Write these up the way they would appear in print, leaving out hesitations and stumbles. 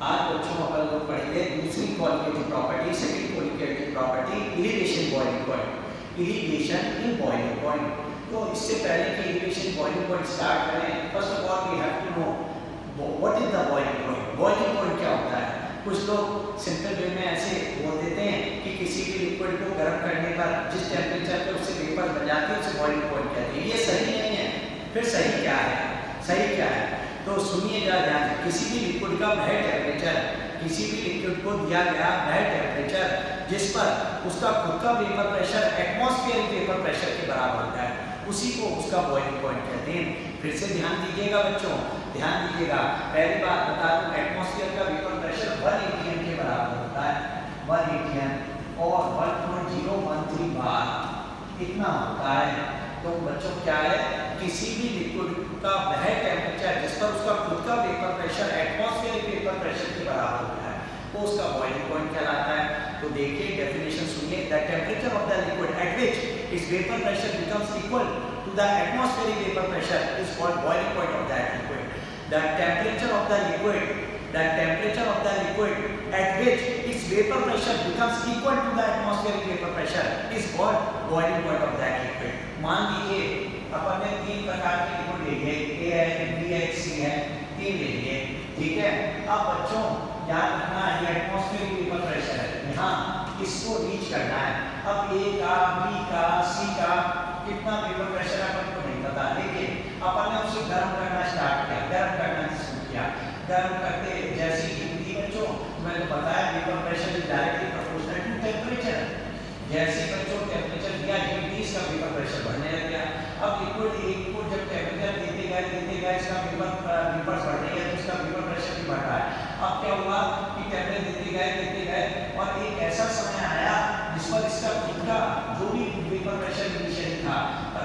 आज बच्चों अपन लोग पढ़ेंगे दूसरी qualitative property, second qualitative property elevation boiling point. Elevation in boiling point. तो इससे पहले कि एलिवेशन बॉइलिंग पॉइंट स्टार्ट करें, first of all we have to know what is the boiling point. Boiling point क्या होता है? कुछ लोग सिंपल वे में ऐसे बोल देते हैं कि किसी भी लिक्विड को गर्म करने पर जिस टेम्परेचर पे उससे वेपर बन जाती है उसे बॉइलिंग पॉइंट कहते हैं। ये सही नहीं है। फिर सही क्या है? सही क्या है? तो सुनिएगा ध्यान से। किसी भी लिक्विड का वह टेम्परेचर, किसी भी लिक्विड को दिया गया वह टेम्परेचर जिस पर उसका खुद का vapour pressure atmospheric vapour pressure के बराबर होता है, उसी को उसका बॉइलिंग पॉइंट कहते हैं। फिर से ध्यान दीजिएगा बच्चों, ध्यान दीजिएगा। पहली बात बता दूं, एटमॉस्फेयर का वेपर प्रेशर 1 atm के बराबर होता है। 1 atm और 1.013 बार इतना होता है। तो बच्चों क्या है? किसी भी लिक्विड का वह टेम्परेचर जिस पर उसका खुद का vapour pressure atmospheric vapour pressure के बराबर होता है, वो उसका बॉइलिंग पॉइंट कहलाता है। तो देखिए डेफिनेशन सुनिए। The temperature of the liquid at which its vapour pressure becomes equal to the atmospheric vapour pressure is called boiling point of that liquid. The temperature of the liquid at which its vapor pressure becomes equal to the atmospheric vapor pressure is called boiling point of that liquid। मान लीजिए अपन ने 3 प्रकार के liquid ले लिए, A है, B है, C है, 3 ले लिए, ठीक है। अब बच्चों याद रखना ये एटमॉस्फेरिक वेपर प्रेशर है, यहाँ इसको रीच करना है। अब A का, B का, C का कितना वेपर प्रेशर है अपन को नहीं पता, लेकिन अपन ने उसे गर्म करना स्टार्ट किया, गर्म करना शुरू किया। गर्म करते जैसी हीट बच्चों मैंने बताया vapour pressure is directly proportional to temperature. जैसे बच्चों टेम्परेचर दिया, हीट का वेपर प्रेशर बढ़ने लग गया। अब लिक्विड को जब टेम्परेचर देते गए इसका वेपर बढ़ रही है तो इसका वेपर प्रेशर भी बढ़ रहा है। अब क्या हुआ कि टेम्परेचर देते गए और एक ऐसा समय आया जिस पर इसका खुद का जो भी वेपर प्रेशर इनिशियली था,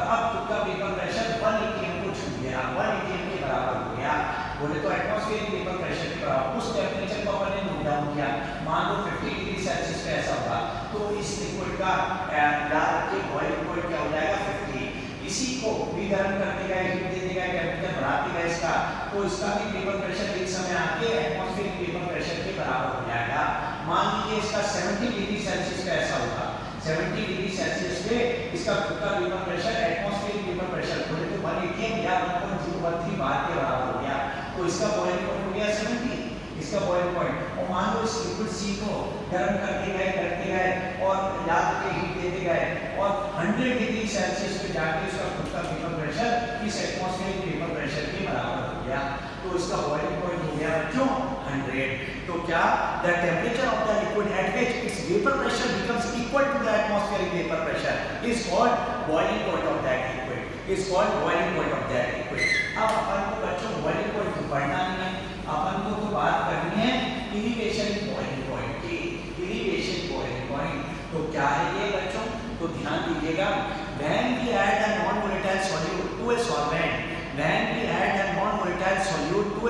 अब खुद का वेपर प्रेशर 1 atm को छू गया, 1 atm के बराबर हो गया। बोले तो एटमॉस्फेरिक वेपर प्रेशर के बराबर उस टेम्परेचर को अपन ने नोट डाउन किया। मान लो 50 डिग्री सेल्सियस पे ऐसा होगा, तो इस लिक्विड का याद रखिए बॉइलिंग पॉइंट क्या हो जाएगा 50। इसी को भी गर्म करते गए, हीट देते गए, टेम्परेचर बढ़ाते गए इसका, तो इसका भी वेपर प्रेशर एक समय आके एटमॉस्फेरिक वेपर प्रेशर के बराबर हो जाएगा। मान लीजिए इसका 70 डिग्री सेल्सियस पे ऐसा होगा, 70 डिग्री सेल्सियस पे इसका खुद का vapour pressure atmospheric vapour pressure बोले तो 1 atm या 1.013 बार के बराबर हो गया। तो इसका बॉइलिंग पॉइंट हो गया 70, इसका बॉइलिंग पॉइंट। और मान लो इस लिक्विड C को गर्म करते गए और याद रखिए हीट देते गए और 100 डिग्री सेल्सियस पे जाके इसका खुद का वेपर प्रेशर इस एटमॉस्फेरिक वेपर प्रेशर के बराबर हो गया। तो इसका बॉइलिंग पॉइंट हो गया बच्चों 100। तो क्या? The temperature of the liquid at which its vapour pressure becomes equal to the atmospheric vapour pressure is called boiling point of that liquid, is called boiling point of that liquid. अब अपन को बच्चों boiling point तो पढ़ना नहीं है, अपन को तो बात करनी है एलिवेशन बॉइलिंग पॉइंट की। एलिवेशन बॉइलिंग पॉइंट तो क्या है ये बच्चों? तो ध्यान दीजिएगा। When we add a non-volatile solute to a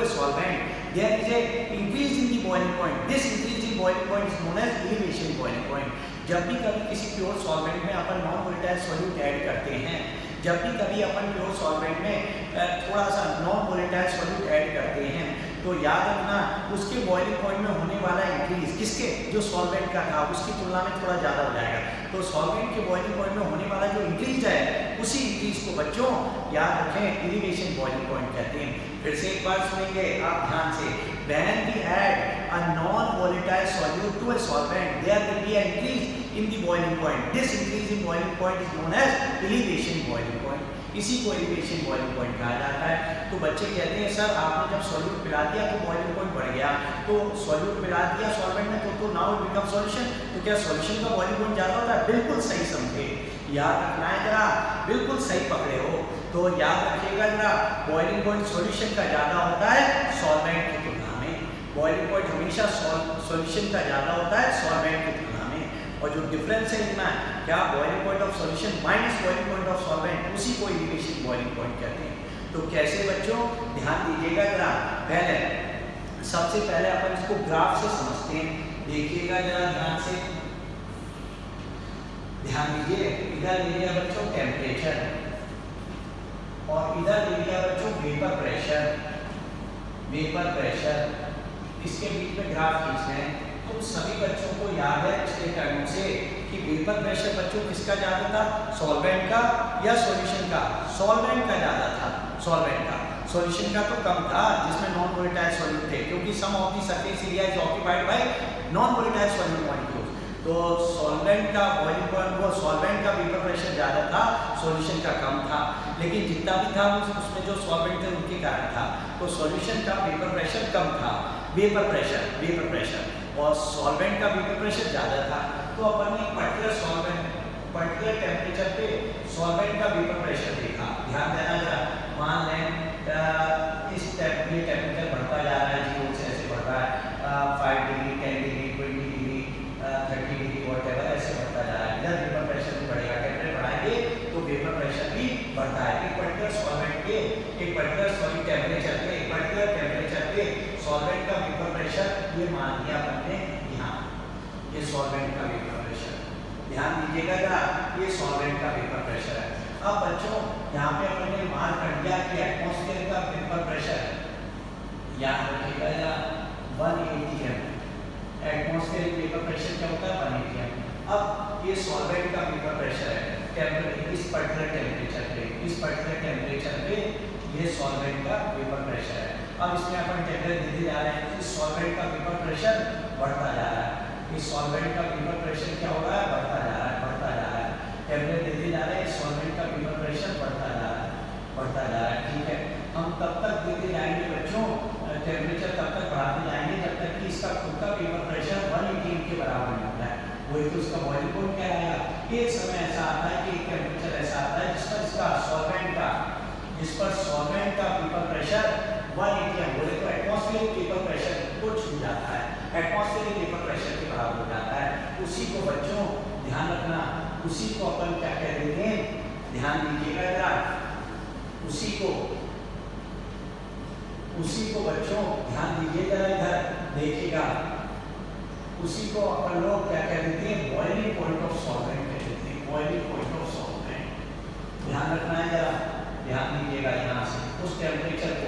solvent, there is a increase in the boiling point. This increase in boiling point is known as elevation boiling point. जब भी कभी किसी प्योर सॉल्वेंट में अपन नॉन वोलेटाइल सॉल्यूट ऐड करते हैं, जब भी कभी अपन प्योर सॉल्वेंट में थोड़ा सा नॉन वोलेटाइल सॉल्यूट ऐड करते हैं, तो याद रखना उसके बॉइलिंग पॉइंट में होने वाला इंक्रीज किसके, जो सॉल्वेंट का था उसकी तुलना में थोड़ा ज़्यादा हो जाएगा। तो सॉल्वेंट के बॉइलिंग पॉइंट में होने वाला जो इंक्रीज है, उसी इंक्रीज को बच्चों याद रखें एलिवेशन बॉइलिंग पॉइंट कहते हैं। फिर से एक बार सुनेंगे आप ध्यान से। When we add a non-volatile solute to a solvent, there will be an increase in the boiling point. This increase in boiling point is known as elevation boiling point. इसी को एलिवेशन बॉइलिंग पॉइंट कहा जाता है। तो बच्चे कहते हैं sir आपने जब सॉल्यूट मिला दिया तो बॉइलिंग पॉइंट बढ़ गया, तो सॉल्यूट मिला दिया सॉल्वेंट में तो नाउ इट बिकम सॉल्यूशन, तो क्या सॉल्यूशन का बॉइलिंग पॉइंट ज़्यादा होता है? बिल्कुल सही समझे, याद रखना है जरा, बिल्कुल सही पकड़े हो। तो याद रखिएगा जरा, बॉइलिंग पॉइंट सॉल्यूशन का ज़्यादा होता है सॉल्वेंट की तुलना में। बॉइलिंग पॉइंट हमेशा सॉल्यूशन का ज़्यादा होता है सॉल्वेंट की तुलना में। और जो डिफरेंस है इतना क्या, boiling point of solution minus boiling point of solvent, उसी को एलिवेशन बॉइलिंग पॉइंट कहते हैं। तो कैसे बच्चों? ध्यान दीजिएगा जरा। सबसे पहले अपन इसको ग्राफ से समझते हैं, देखिएगा जरा ध्यान से, ध्यान दीजिए। इधर ले लिया बच्चों टेम्परेचर और इधर ले लिया बच्चों वेपर प्रेशर, इसके बीच में ग्राफ खींच रहे हैं। तुम सभी बच्चों को याद है पिछले टर्म से कि वेपर प्रेशर बच्चों किसका ज़्यादा था, सॉल्वेंट का या सॉल्यूशन का? सॉल्वेंट का ज़्यादा था, सॉल्वेंट का। सॉल्यूशन का तो कम था जिसमें नॉन वोलेटाइल सॉल्यूट थे, क्योंकि some of the surface area is occupied by non volatile solute molecules. तो सॉल्वेंट का बॉइलिंग पॉइंट, वो सॉल्वेंट का वेपर प्रेशर ज़्यादा था, सॉल्यूशन का कम था। लेकिन जितना भी था उसमें जो सॉल्वेंट थे उनके कारण था। तो सॉल्यूशन का वेपर प्रेशर कम था, वेपर प्रेशर और सॉल्वेंट का वेपर प्रेशर ज़्यादा था। तो अपन ने पर्टिकुलर सॉल्वेंट, पर्टिकुलर टेम्परेचर पे सॉल्वेंट का वेपर प्रेशर देखा। ध्यान देना जरा, मान लें इस टेम्परेचर बढ़ता जा रहा है, 0 से ऐसे बढ़ रहा है, 5 degree, 10 degree, 20 degree, 30 degree, whatever ऐसे बढ़ता जा रहा है। इधर वेपर प्रेशर भी बढ़ेगा, टेम्परेचर बढ़ाएंगे तो वेपर प्रेशर भी बढ़ता है। एक पर्टिकुलर सॉल्वेंट के, एक पर्टिकुलर टेम्परेचर पे, एक पर्टिकुलर टेम्परेचर पे सॉल्वेंट का वेपर प्रेशर, ये मान लिया हमने यहाँ, ये सॉल्वेंट का वेपर प्रेशर। ध्यान दीजिएगा जरा, ये सॉल्वेंट का वेपर प्रेशर है। अब बच्चों यहाँ पे अपन ने मार्क कर दिया कि एटमॉस्फेयर का वेपर प्रेशर, याद रखिएगा जरा, 1 atm। एटमॉस्फेरिक वेपर प्रेशर क्या होता है, 1 atm। अब ये सॉल्वेंट का वेपर प्रेशर है इस पर्टिकुलर टेम्परेचर पे ये सॉल्वेंट का वेपर प्रेशर है। अब इसमें अपन टेम्परेचर देते जा रहे हैं, इस सॉल्वेंट का वेपर प्रेशर बढ़ता जा रहा है। इस सॉल्वेंट का वेपर प्रेशर क्या हो रहा है, बढ़ता जा रहा है। टेम्परेचर देते जा रहे हैं, सॉल्वेंट का वेपर प्रेशर बढ़ता जा रहा है। ठीक है, हम तब तक देते जाएंगे बच्चों, टेम्परेचर तब तक बढ़ाते जाएंगे जब तक कि इसका खुद का वेपर प्रेशर 1 atm के बराबर नहीं होता है। वही तो उसका बॉइलिंग पॉइंट क्या रहेगा। एक समय ऐसा आता है कि एक टेम्परेचर ऐसा आता है जिस पर सॉल्वेंट का वेपर प्रेशर 1 atm, बोले तो एटमॉस्फेरिक वेपर प्रेशर को छू जाता है, एटमॉस्फेरिक वेपर प्रेशर के बराबर हो जाता है। उसी को बच्चों ध्यान रखना, उसी को अपन क्या कह देते हैं, ध्यान दीजिएगा जरा, उसी को बच्चों ध्यान दीजिए जरा, इधर देखिएगा, उसी को अपन लोग क्या कह देते हैं, बॉइलिंग पॉइंट ऑफ सॉल्वेंट कह देते हैं, बॉइलिंग पॉइंट ऑफ सॉल्वेंट। ध्यान रखना है जरा, ध्यान दीजिएगा यहाँ से, उस टेम्परेचर को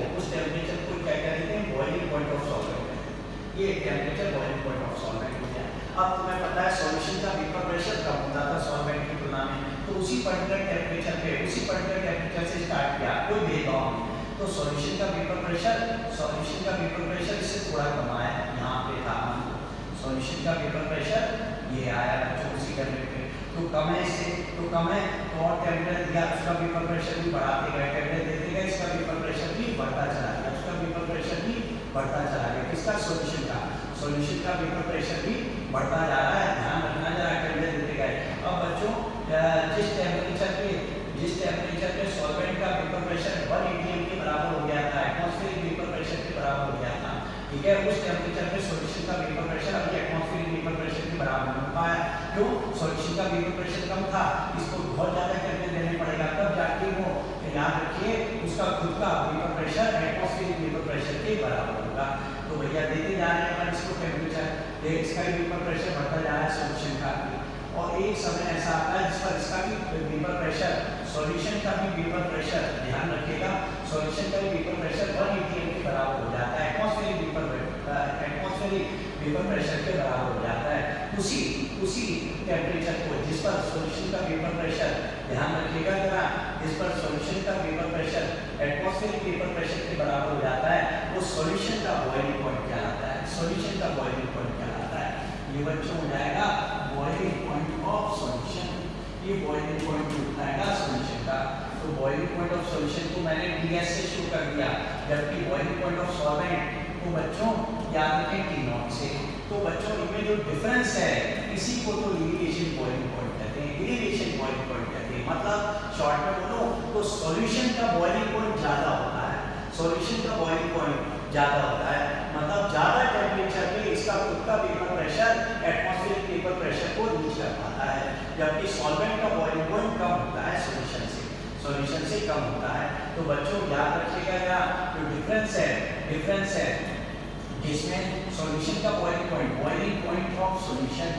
क्या कह देते हैं, बॉइलिंग पॉइंट ऑफ सॉल्वेंट। ये temperature boiling point of solvent हो गया। अब तुम्हें पता है सॉल्यूशन का वेपर प्रेशर कम होता था सॉल्वेंट की तुलना में, तो उसी पर्टिकुलर टेम्परेचर से स्टार्ट किया, कोई भेदभाव नहीं। तो सॉल्यूशन का वेपर प्रेशर इससे थोड़ा कम आया, यहाँ पे था सॉल्यूशन का वेपर प्रेशर ये आया बच्चों उसी टेम्परेचर, तो कम है इससे, तो कम है तो और टेम्परेचर दिया, उसका वेपर प्रेशर भी बढ़ाते गए, टेम्परेचर देते गए, इसका वेपर प्रेशर भी बढ़ता चला गया, उसका वेपर प्रेशर भी बढ़ता चला गया। किसका, सॉल्यूशन का वेपर प्रेशर भी बढ़ता जा रहा है। ध्यान रखना जरा, टेम्परेचर देते गए। अब बच्चों जिस टेम्परेचर पे सॉल्वेंट का वेपर प्रेशर 1 atm के बराबर हो गया था, एटमॉस्फेरिक वेपर प्रेशर के बराबर हो गया था, ठीक है, उस टेम्परेचर पे सॉल्यूशन का वेपर प्रेशर अभी एटमॉस्फेरिक वेपर प्रेशर के बराबर नहीं हो पाया। क्यों, सॉल्यूशन का वेपर प्रेशर कम था, इसको बहुत ज़्यादा टेम्परेचर देने पड़ेगा, तब जाके वो, याद रखिए, उसका खुद का vapour pressure atmospheric vapour pressure के बराबर होगा। तो भैया देते जा रहे हैं इसको टेम्परेचर, इसका भी वेपर प्रेशर बढ़ता जा रहा है सॉल्यूशन का भी, और एक समय ऐसा आता है जिस पर इसका भी वेपर प्रेशर, सॉल्यूशन का भी वेपर प्रेशर, ध्यान रखिएगा, सॉल्यूशन का भी वेपर प्रेशर 1 atm के बराबर हो जाता है, एटमॉस्फेरिक वेपर प्रेशर के बराबर हो जाता है। उसी टेम्परेचर को जिस पर सॉल्यूशन का वेपर प्रेशर, ध्यान रखिएगा जरा, जिस पर सॉल्यूशन का vapour pressure atmospheric vapour pressure के बराबर हो जाता है, वो सॉल्यूशन का बॉइलिंग पॉइंट कहलाता है, सॉल्यूशन का बॉइलिंग पॉइंट कहलाता है। ये बच्चों हो जाएगा बॉइलिंग पॉइंट ऑफ सॉल्यूशन, ये बॉइलिंग पॉइंट बताएगा सॉल्यूशन का। तो बॉइलिंग पॉइंट ऑफ सॉल्यूशन को मैंने DS से शुरू कर दिया, जबकि बॉइलिंग पॉइंट ऑफ सॉल्वेंट को बच्चों याद रखें T0 से। तो बच्चों इनमें जो डिफरेंस है, इसी को तो एलिवेशन बॉइलिंग पॉइंट कहते हैं, एलिवेशन बॉइलिंग पॉइंट कहते हैं। मतलब शॉर्ट में बोलो तो सॉल्यूशन का बॉइलिंग पॉइंट ज़्यादा होता है, सॉल्यूशन का बॉइलिंग पॉइंट ज़्यादा होता है, मतलब ज़्यादा टेम्परेचर पे इसका खुद का vapour pressure atmospheric vapour pressure को रीच कर पाता है, जबकि सॉल्वेंट का बॉइलिंग पॉइंट कम होता है सॉल्यूशन से कम होता है। तो बच्चों याद रखिएगा क्या, जो डिफरेंस है जिसमें सॉल्यूशन का boiling point of solution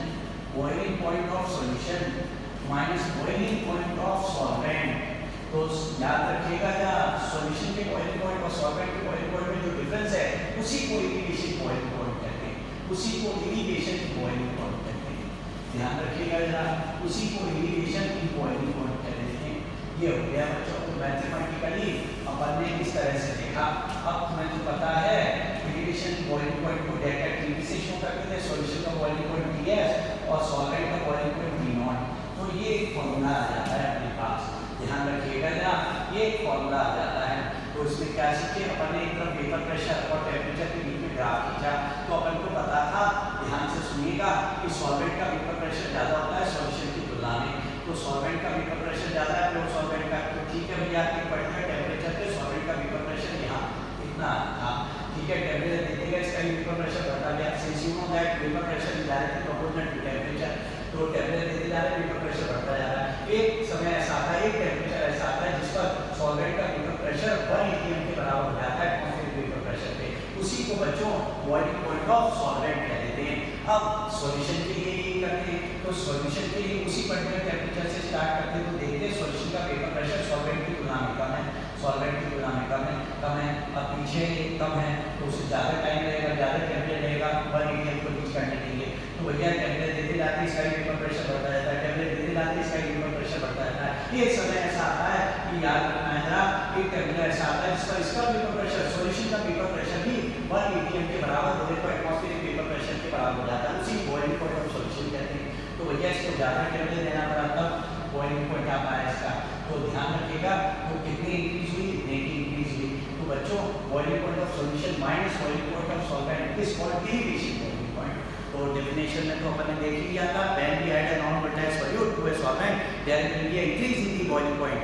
minus boiling point of solvent. तो याद रखिएगा क्या, सॉल्यूशन के बॉइलिंग पॉइंट और सॉल्वेंट के बॉइलिंग पॉइंट में जो डिफरेंस है, उसी को एलिवेशन बॉइलिंग पॉइंट उसी को एलिवेशन की बॉइलिंग पॉइंट कहते हैं। ध्यान रखिएगा जरा, उसी को एलिवेशन की बॉइलिंग पॉइंट कहते हैं। ये हो गया बच्चों। तो मैथमेटिकली अपन ने इस तरह से देखा। अब तुम्हें तो पता है एलिवेशन की बॉइलिंग पॉइंट को डेल्टा टी से शो करते थे, सॉल्यूशन का बॉइलिंग पॉइंट टीएस और सॉल्वेंट का बॉइलिंग पॉइंट टी नॉट। तो ये एक फॉर्मूला आ जाता है अपने पास। ध्यान रखिएगा जरा, ये एक फॉर्मूला आ जाता है। तो इसमें क्या सीखे अपन ने, एक तरफ वेपर प्रेशर और टेम्परेचर के बीच में ग्राफ खींचा। तो अपन को पता था, ध्यान से सुनिएगा, कि सॉल्वेंट का वेपर प्रेशर ज्यादा होता है सॉल्यूशन की तुलना में। तो सॉल्वेंट का वेपर प्रेशर ज्यादा है फ्लोर सॉल्वेंट का। तो ठीक है भैया, एक पर्टिकुलर टेम्परेचर पे सॉल्वेंट का वेपर प्रेशर यहाँ इतना था। ठीक है, टेम्परेचर देखेगा, इसका वेपर प्रेशर बढ़ता गया। Since you know that vapour pressure is directly proportional to temperature, तो टेम्परेचर देते जा रहे हैं, वेपर प्रेशर बढ़ता जा रहा है। एक समय ऐसा आता है, एक टेम्परेचर ऐसा आता है जिस पर सॉल्वेंट का वेपर प्रेशर 1 atm के बराबर हो जाता है एटमॉस्फेरिक वेपर प्रेशर पे। उसी को बच्चों बॉइलिंग पॉइंट ऑफ सॉल्वेंट कह देते हैं। अब सॉल्यूशन के लिए यही करते हैं। तो सॉल्यूशन के लिए उसी पर्टिकुलर टेम्परेचर से स्टार्ट करते हैं। तो देखते हैं सॉल्यूशन का वेपर प्रेशर सॉल्वेंट की तुलना में कम है, सॉल्वेंट की तुलना में कम है। अब पीछे कम है तो उससे ज़्यादा टाइम लगेगा, ज़्यादा टेम्परेचर लगेगा 1 atm को रीच करने के लिए। तो भैया टेम्परेचर देते जाते इसका वेपर प्रेशर बढ़ता जाता है, टेम्परेचर देते जाते इसका वेपर प्रेशर बढ़ता जाता है। ये समय ऐसा आता है कि याद रखना है जरा, एक टेम्परेचर ऐसा आता है जिसका इसका वेपर प्रेशर सॉल्यूशन का वेपर प्रेशर भी 1 atm के बराबर होने पर एटमॉस्फेरिक वेपर प्रेशर के बराबर हो जाता है। उसी बॉइलिंग पॉइंट ऑफ सॉल्यूशन कहते हैं। तो भैया इसको ज़्यादा टेम्परेचर देना पड़ा तब बॉइलिंग पॉइंट आता है इसका। तो ध्यान रखिएगा, तो कितनी इंक्रीज हुई, इतने की इंक्रीज हुई। तो बच्चों boiling point of solution minus boiling point of solvent is called elevation boiling point. तो डेफिनेशन में तो अपन ने देख लिया था, when we add a non volatile solute to a solvent there will be a increase in the boiling point.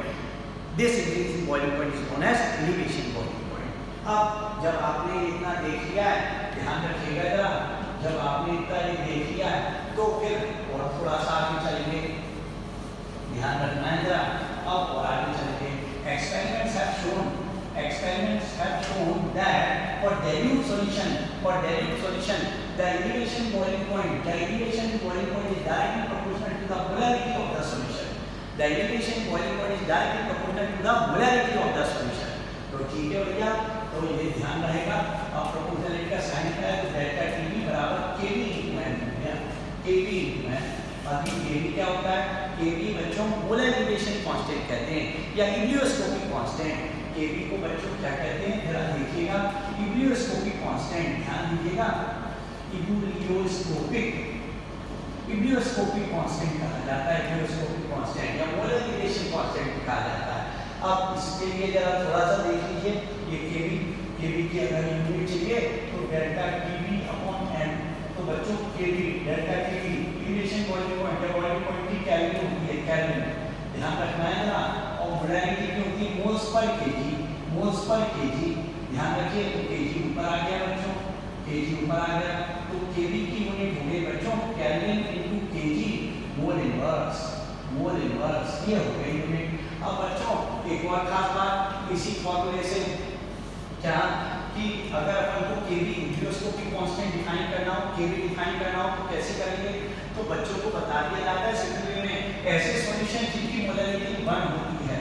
This increase in boiling point is known as elevation boiling point. अब जब आपने इतना देख लिया है, ध्यान रखिएगा जरा, जब आपने इतना ये देख लिया है तो फिर और थोड़ा सा आगे चलेंगे। ध्यान रखना है जरा, अब और आगे चलेंगे। Experiments have shown that for dilute solution, the elevation boiling point is directly proportional to the molarity of the solution. The elevation boiling point is directly proportional to the molarity of the solution. तो ठीक है भैया, तो ये ध्यान रहेगा। अब proportionality का साइन क्या है, तो डेल्टा टीवी बराबर केवी इंटू एन हो गया, केवी इंटू एन। अभी केवी क्या होता है, केवी बच्चों मोलर एलिवेशन कांस्टेंट कहते हैं या इब्लियोस्कोपिक कांस्टेंट। केवी को बच्चों क्या कहते हैं, जरा देखिएगा, इब्लियोस्कोपिक कांस्टेंट। ध्यान दीजिएगा, इब्लियोस्कोपिक कांस्टेंट कहा जाता है, इब्लियोस्कोपिक कांस्टेंट या मोलर एलिवेशन कांस्टेंट कहा जाता है। अब इसके लिए जरा थोड़ा सा देख लीजिए, ये केवी की अगर यूनिट चाहिए तो डेल्टा टीवी अपॉन एन। तो बच्चों K B delta T B elevation boiling point या बॉइलिंग पॉइंट की केल्विन होती है, केल्विन। ध्यान रखना है ना। और मोलारिटी की होती है मोल्स पर केजी। ध्यान रखिए, तो केजी ऊपर आ गया बच्चों, केजी ऊपर आ गया। तो केवी की यूनिट हो गई बच्चों kelvin into KG mole inverse, ये हो गई यूनिट। अब बच्चों एक और खास बात इसी फॉर्मूले से, क्या कि अगर अपन को केवी इब्लियोस्कोपिक कांस्टेंट डिफाइन करना हो, केवी डिफाइन करना हो, तो कैसे करेंगे। तो बच्चों को बता दिया जाता है सिंपली में, ऐसे सॉल्यूशन जिनकी मोलरिटी 1 होती है,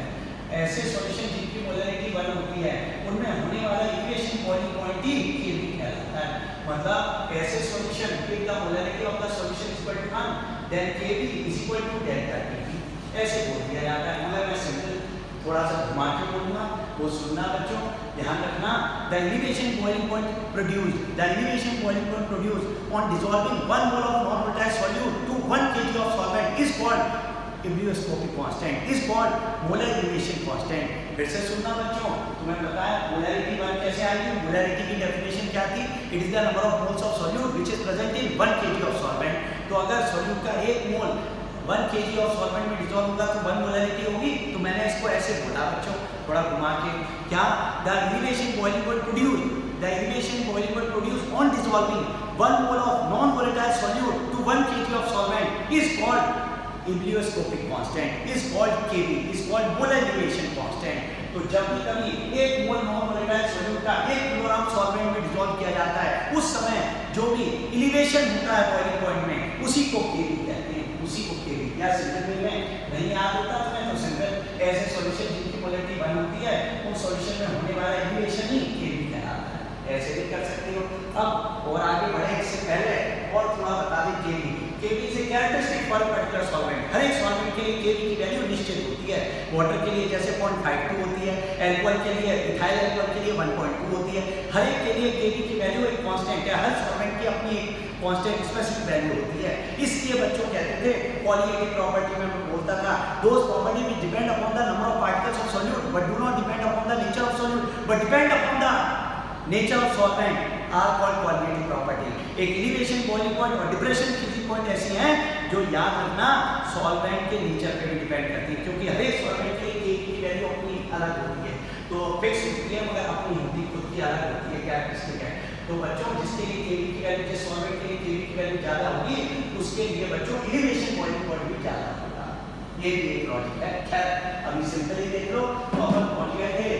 ऐसे सॉल्यूशन जिनकी मोलरिटी 1 होती है, उनमें होने वाला इक्वेशन बॉइलिंग पॉइंट ही केवी कहलाता है। मतलब ऐसे solution if the molarity of the solution is equal to 1 then K V is equal to delta T V, ऐसे बोल दिया जाता है। मतलब मैं सिंपल थोड़ा सा घुमा के बोलूंगा, वो सुनना बच्चों, ध्यान रखना। The elevation boiling point produced on dissolving 1 mole of non-volatile solute to 1 kg of solvent is called ebullioscopic constant, is called molar elevation constant। फिर से सुनना बच्चों, तुम्हें बताया मोलरिटी 1 कैसे आएगी। मोलरिटी की डेफिनेशन क्या थी, it is the number of moles of solute which is present in 1 kg of solvent. तो अगर सॉल्यूट का 1 मोल 1 kg ऑफ सॉल्वेंट में डिसॉल्व होगा तो 1 मोलरिटी होगी। तो मैंने इसको ऐसे बोला बच्चों, थोड़ा घुमा के, क्या the elevation boiling point produced on dissolving 1 mole of non volatile solute to 1 kg of solvent is called ebullioscopic constant, is called K B, is called molar elevation constant. तो जब भी कभी 1 मोल नॉन वोलेटाइल सॉल्यूट का 1 kilogram solvent में dissolve किया जाता है, उस समय जो भी एलिवेशन होता है बॉइलिंग पॉइंट में, उसी को केवी कहते हैं, उसी को केवी। या सिंपल में नहीं याद होता तो मैं तो सिंपल ऐसे सॉल्यूशन जिनकी मोलरिटी 1 होती है, उन सॉल्यूशन में होने वाला एलिवेशन ही केवी कहलाता है। ऐसे भी कर सकते हो। अब और आगे बढ़े इससे पहले और थोड़ा बता दें केवी। केवी से कैरेक्टरिस्टिक फॉर पर्टिकुलर सॉल्वेंट, हर एक सॉल्वेंट के लिए केवी की वैल्यू निश्चित होती है। वाटर के लिए जैसे 0.52 होती है, अल्कोहल के लिए, इथाइल अल्कोहल के लिए 1.2 होती है। हर एक के लिए केवी की वैल्यू एक कांस्टेंट है, हर सॉल्वेंट की अपनी एक कांस्टेंट स्पेसिफिक वैल्यू होती है। इसलिए बच्चों कहते थे पॉलीएटिक प्रॉपर्टी में मैं बोलता था, those property which depend upon the number of particles of solute but do not depend upon the nature of solute but depend upon the nature of solvent are called पॉलीएटिक प्रॉपर्टी। एक elevation, boiling point और depression freezing point ऐसी हैं जो याद रखना solvent के nature पे भी डिपेंड करती है, क्योंकि हर एक सॉल्वेंट के लिए की वैल्यू अपनी अलग होती है, तो फिक्स होती है मगर अपनी होती खुद की अलग होती है, कैरेक्टरिस्टिक है। तो बच्चों जिसके लिए केवी की वैल्यू, जिस सॉल्वेंट के लिए केवी की वैल्यू ज्यादा होगी उसके लिए बच्चों एलिवेशन बॉइलिंग पॉइंट भी ज्यादा होगा। ये भी एक लॉजिक है। खैर अभी सिंपली देख लो, तो अपन पहुंच गए थे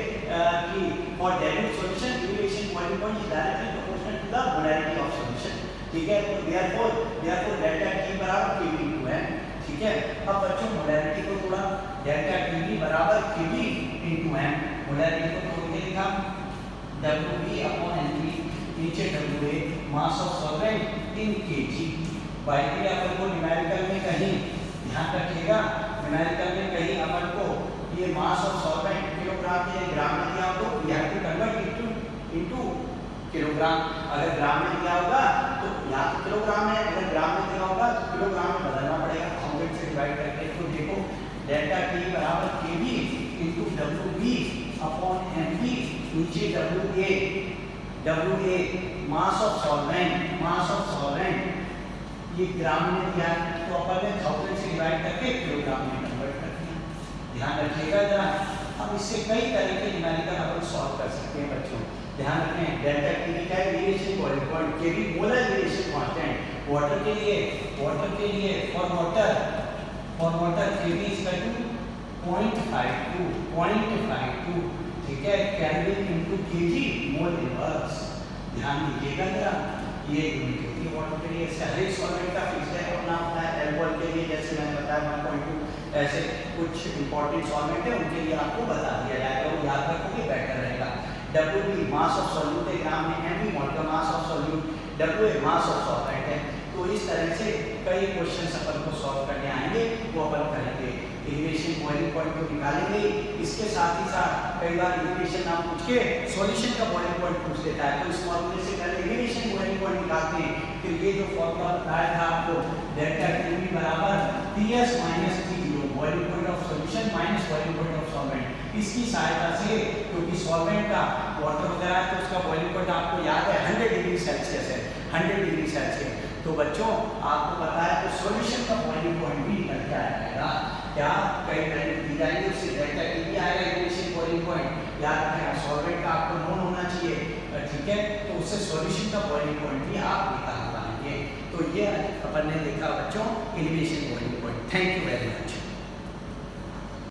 कि for dilute solution elevation boiling point is directly proportional to the molarity of solution. ठीक है, तो देयरफॉर डेल्टा T बराबर Kv into m। ठीक है, अब बच्चों मोलैरिटी को थोड़ा डेल्टा Kv बराबर Kv into m, मोलैरिटी को तोड़ के लिखा Wv upon Nv, नीचे Wa mass of solvent in kg। By के अपन को न्यूमेरिकल में कहीं ध्यान रखिएगा, न्यूमेरिकल में कहीं अपन को ये मास ऑफ सॉल्वेंट किलोग्राम या ग्राम में दिया हो तो we have to convert into kilogram. अगर ग्राम में दिया होगा तो या तो किलोग्राम है, अगर ग्राम में दिया होगा तो किलोग्राम में बदलना पड़ेगा, 100 से डिवाइड करके। तो देखो डेल्टा T बराबर Kv into Wv upon Mv, नीचे Wa मास ऑफ सॉल्वेंट ये ग्राम में दिया तो अपन ने 1000 से डिवाइड करके किलोग्राम में कन्वर्ट कर दिया। ध्यान रखिएगा जरा। अब इससे कई तरह के न्यूमेरिकल अपन सॉल्व कर सकते हैं बच्चों। ध्यान रखें डेल्टा Kv का variation boiling point, Kv molar variation constant. Water के लिए for water Kv is equal to 0.52, ठीक है, kelvin into kg mole inverse. ध्यान दीजिएगा जरा, ये यूनिट होती है वाटर के लिए। हर एक सॉल्वेंट का फिक्स है अपना अपना। अल्कोहल के लिए जैसे मैंने बताया 1.2, ऐसे कुछ इंपॉर्टेंट सॉल्वेंट है उनके लिए आपको बता दिया जाएगा, वो याद रखोगे बेटर रहेगा। Wb मास ऑफ सॉल्यूट है ग्राम में, Mv मोल का mass of solute, Wa mass of solvent है। तो इस तरह से कई क्वेश्चंस अपन को सॉल्व करने आएंगे, वो अपन करेंगे। एलिवेशन बॉइलिंग पॉइंट को निकालेंगे, इसके साथ ही साथ कई बार एलिवेशन नाम पूछ के सॉल्यूशन का बॉइलिंग पॉइंट पूछ लेता है, तो इस फॉर्मूले से पहले एलिवेशन बॉइलिंग पॉइंट निकालते हैं। फिर ये जो फॉर्मूला बताया था आपको डेल्टा Kv बराबर Ts minus T0, boiling point of solution minus boiling point of solvent. इसकी सहायता से, क्योंकि सॉल्वेंट का वाटर वगैरह है तो उसका बॉइलिंग पॉइंट आपको याद है 100 डिग्री सेल्सियस है, 100 डिग्री सेल्सियस। तो बच्चों आपको पता है तो सॉल्यूशन का बॉइलिंग पॉइंट भी निकल के आएगा। क्या कई वैल्यू दी जाएगी, उससे डेल्टा Kv आएगा एलिवेशन बॉइलिंग पॉइंट। याद रखें सॉल्वेंट का आपको नोन होना चाहिए, ठीक है, तो उससे सॉल्यूशन का बॉइलिंग पॉइंट भी आप निकाल पाएंगे। तो ये अपन ने देखा बच्चों elevation boiling point. Thank you very much.